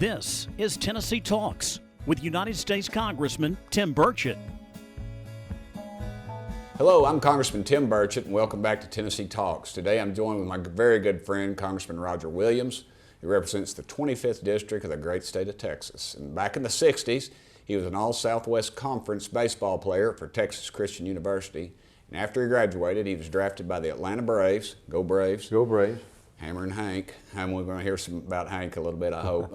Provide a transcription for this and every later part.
This is Tennessee Talks with United States Congressman Tim Burchett. Hello, I'm Congressman Tim Burchett, and welcome back to Tennessee Talks. Today I'm joined with my very good friend, Congressman Roger Williams, who represents the 25th District of the great state of Texas. And back in the 60s, he was an All-Southwest Conference baseball player for Texas Christian University. And after he graduated, he was drafted by the Atlanta Braves. Go Braves. Go Braves. Hammer and Hank. And we're going to hear some about Hank a little bit, I hope.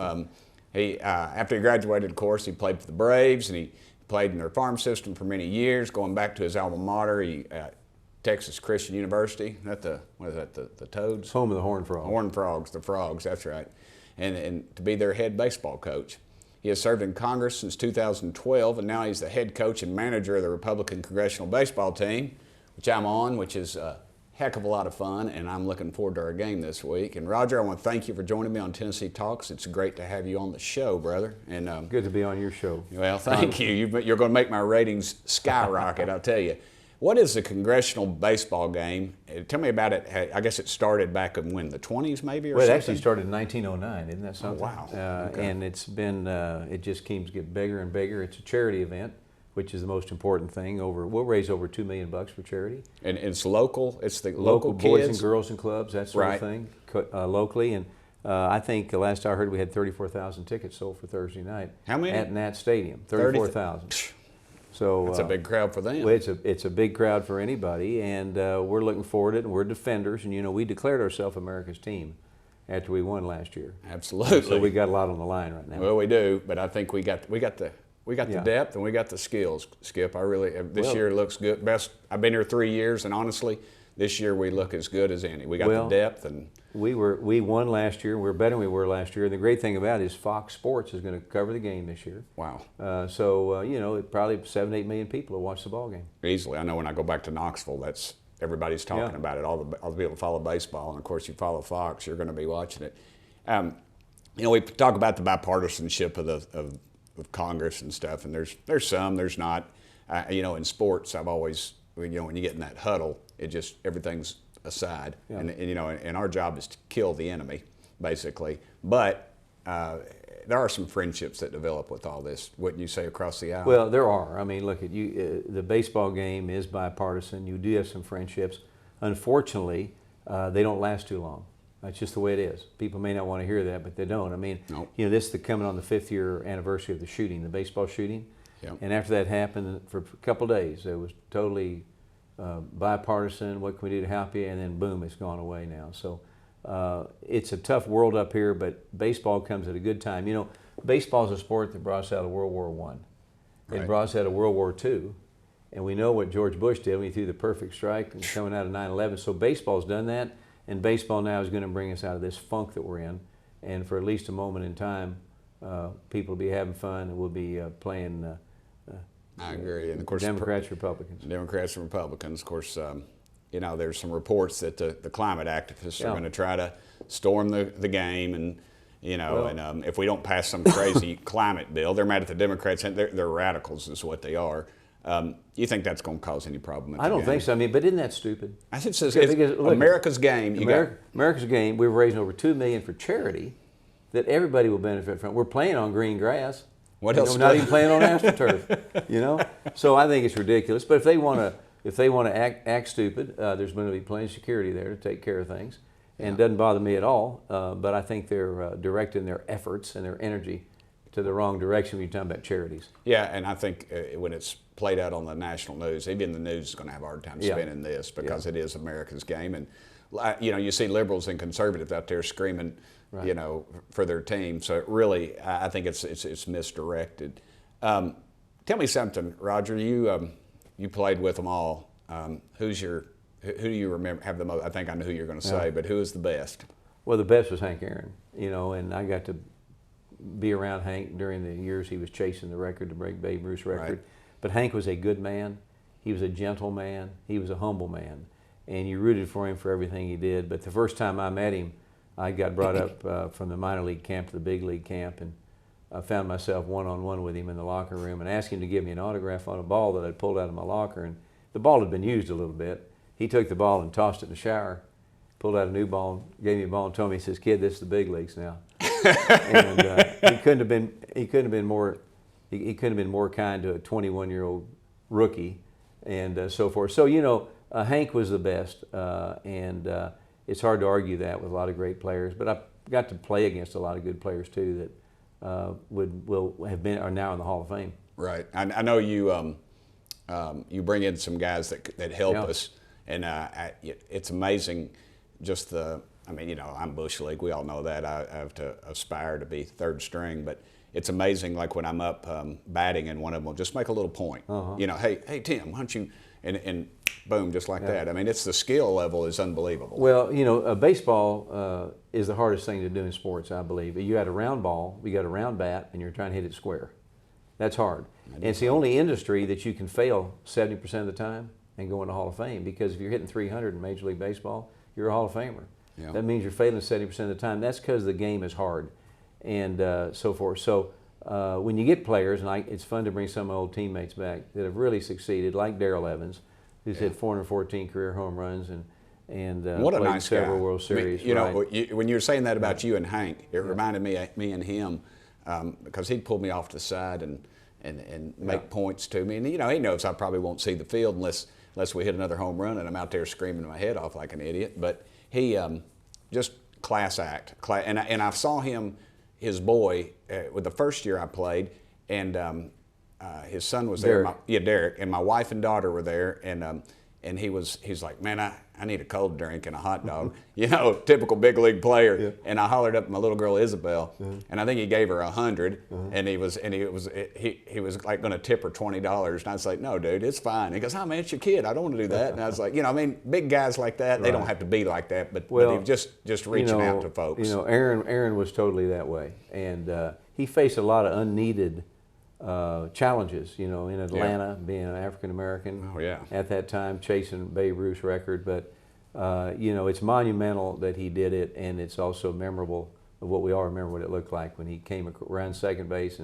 After he graduated, of course, he played for the Braves, and he played in their farm system for many years, going back to his alma mater, Texas Christian University. The Toads? Home of the Horned Frogs. Horned Frogs, the Frogs, that's right. And to be their head baseball coach. He has served in Congress since 2012, and now he's the head coach and manager of the Republican Congressional Baseball Team, which I'm on, which is a heck of a lot of fun, and I'm looking forward to our game this week. And Roger, I want to thank you for joining me on Tennessee Talks. It's great to have you on the show, brother. And good to be on your show. Well, thank you. You're going to make my ratings skyrocket, I'll tell you. What is the congressional baseball game? Tell me about it. I guess it started back in when, the 20s maybe, or well, something? it actually started in 1909, isn't that something? Oh, wow. Okay. And it's been, it just keeps getting bigger and bigger. It's a charity event, which is the most important thing. We'll raise over $2 million for charity. And it's local? It's the local kids? Boys and girls and clubs, that sort Right. of thing, locally. And I think the last I heard we had 34,000 tickets sold for Thursday night. How many? At Nat Stadium, 34,000. So that's a big crowd for them. Well, it's a big crowd for anybody, and we're looking forward to it. And we're defenders, and you know we declared ourselves America's team after we won last year. Absolutely. So we got a lot on the line right now. Well, we do, but I think we got the Yeah. depth and we got the skills. Skip, this year looks good. Best. I've been here 3 years, and honestly, this year we look as good as any. We got the depth, and we won last year. We're better than we were last year. And the great thing about it is Fox Sports is going to cover the game this year. Wow. So you know, probably 7-8 million people will watch the ball game. Easily. I know when I go back to Knoxville, everybody's talking about it. All the people that follow baseball, and of course you follow Fox, you're going to be watching it. You know, we talk about the bipartisanship of Congress and stuff, and there's some, there's not. You know, in sports, I've always, you know, when you get in that huddle, everything's aside, and you know, and our job is to kill the enemy, basically. But there are some friendships that develop with all this, wouldn't you say, across the aisle? Well, there are. I mean, look at you. The baseball game is bipartisan. You do have some friendships. Unfortunately, they don't last too long. That's just the way it is. People may not want to hear that, but they don't. I mean, Nope. You know, this is coming on the 5th year anniversary of the shooting, the baseball shooting. Yep. And after that happened, for a couple of days, it was totally bipartisan. What can we do to help you? And then boom, it's gone away now. So it's a tough world up here, but baseball comes at a good time. You know, baseball is a sport that brought us out of World War I. It Right. brought us out of World War II. And we know what George Bush did when he threw the perfect strike and coming out of 9/11. So baseball's done that. And baseball now is going to bring us out of this funk that we're in. And for at least a moment in time, people will be having fun, and we'll be playing I agree. And of course, Democrats, Republicans. Democrats and Republicans. Of course, you know, there's some reports that the climate activists are going to try to storm the game, and you know, and if we don't pass some crazy climate bill, they're mad at the Democrats. And they're radicals, is what they are. You think that's going to cause any problem? I don't think so. I mean, but isn't that stupid? I think it's America's game. America's game. We're raising over $2 million for charity that everybody will benefit from. We're playing on green grass. What else? We're not even playing on AstroTurf. You know, so I think it's ridiculous. But if they want to act stupid, there's going to be plenty of security there to take care of things, and it doesn't bother me at all. But I think they're directing their efforts and their energy to the wrong direction when you're talking about charities. Yeah, and I think when it's played out on the national news, even the news is going to have a hard time spinning this, because it is America's game. And you know, you see liberals and conservatives out there screaming, you know, for their team. So it really, I think it's misdirected. Tell me something, Roger. You played with them all. Who do you remember have the most? I think I know who you're going to say, but who is the best? Well, the best was Hank Aaron. You know, and I got to be around Hank during the years he was chasing the record to break Babe Ruth's record. Right. But Hank was a good man. He was a gentle man. He was a humble man. And you rooted for him for everything he did. But the first time I met him, I got brought up from the minor league camp to the big league camp, and I found myself one-on-one with him in the locker room and asked him to give me an autograph on a ball that I'd pulled out of my locker. And the ball had been used a little bit. He took the ball and tossed it in the shower, pulled out a new ball, gave me a ball and told me, he says, "Kid, this is the big leagues now." and he couldn't have been more kind to a 21-year-old rookie, and so forth. So Hank was the best, and it's hard to argue that with a lot of great players. But I got to play against a lot of good players too that are now in the Hall of Fame. Right. I know you you bring in some guys that help us, and it's amazing. Just I'm Bush League. We all know that. I have to aspire to be third string, but it's amazing. Like when I'm up batting, and one of them will just make a little point. Hey Tim, why don't you? And boom, just like that. I mean, it's the skill level is unbelievable. Well, baseball is the hardest thing to do in sports, I believe. You got a round ball, you got a round bat, and you're trying to hit it square. That's hard. And it's the only industry that you can fail 70% of the time and go in the Hall of Fame, because if you're hitting 300 in Major League Baseball, you're a Hall of Famer. Yeah. That means you're failing 70% of the time. That's because the game is hard and so forth. So when you get players, and it's fun to bring some of my old teammates back that have really succeeded, like Darrell Evans, who's hit 414 career home runs and what a played nice several guy. World Series. When you were saying that about you and Hank, it reminded me and him, because he'd pull me off to the side and make points to me. And he knows I probably won't see the field unless we hit another home run and I'm out there screaming my head off like an idiot. But he just class act. And I saw him, his boy, with the first year I played, and his son was there. Derek, and my wife and daughter were there, and he's like, man, I need a cold drink and a hot dog, typical big league player. Yeah. And I hollered up at my little girl Isabel, and I think he gave her 100, and he was like going to tip her $20, and I was like, no, dude, it's fine. He goes, oh man, it's your kid, I don't want to do that. And I was like, big guys like that, they don't have to be like that, but he was just reaching out to folks. Aaron was totally that way, and he faced a lot of unneeded challenges, in Atlanta, being an African American at that time, chasing Babe Ruth's record. But it's monumental that he did it, and it's also memorable of what we all remember what it looked like when he came around second base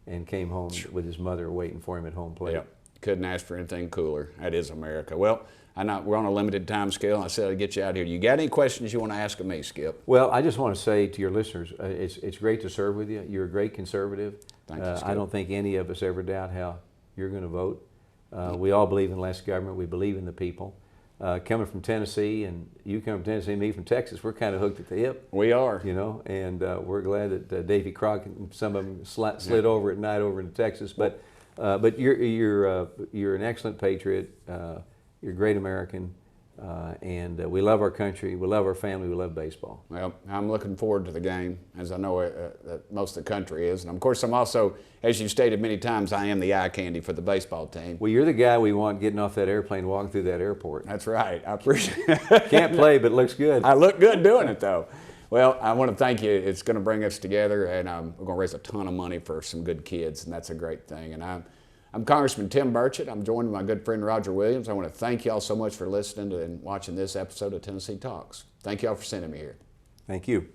and came home with his mother waiting for him at home plate. Yep. Couldn't ask for anything cooler. That is America. Well, we're on a limited time scale. I said I'd get you out here. You got any questions you want to ask of me, Skip? Well, I just want to say to your listeners, it's great to serve with you. You're a great conservative. Thank you, Skip. I don't think any of us ever doubt how you're going to vote. We all believe in less government. We believe in the people. Coming from Tennessee, and you come from Tennessee, me from Texas, we're kind of hooked at the hip. We are. And we're glad that Davy Crockett and some of them slid over at night over into Texas. But you're an excellent patriot. You're a great American, and we love our country, we love our family, we love baseball. Well, I'm looking forward to the game, as I know that most of the country is. And of course, I'm also, as you've stated many times, I am the eye candy for the baseball team. Well, you're the guy we want getting off that airplane, walking through that airport. That's right. I appreciate it. Can't play, but looks good. I look good doing it, though. Well, I want to thank you. It's going to bring us together, and we're going to raise a ton of money for some good kids, and that's a great thing. And I'm Congressman Tim Burchett. I'm joined with my good friend Roger Williams. I want to thank y'all so much for listening to and watching this episode of Tennessee Talks. Thank y'all for sending me here. Thank you.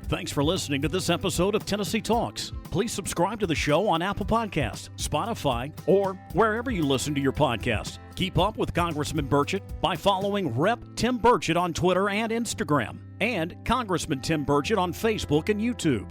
Thanks for listening to this episode of Tennessee Talks. Please subscribe to the show on Apple Podcasts, Spotify, or wherever you listen to your podcasts. Keep up with Congressman Burchett by following Rep. Tim Burchett on Twitter and Instagram, and Congressman Tim Burchett on Facebook and YouTube.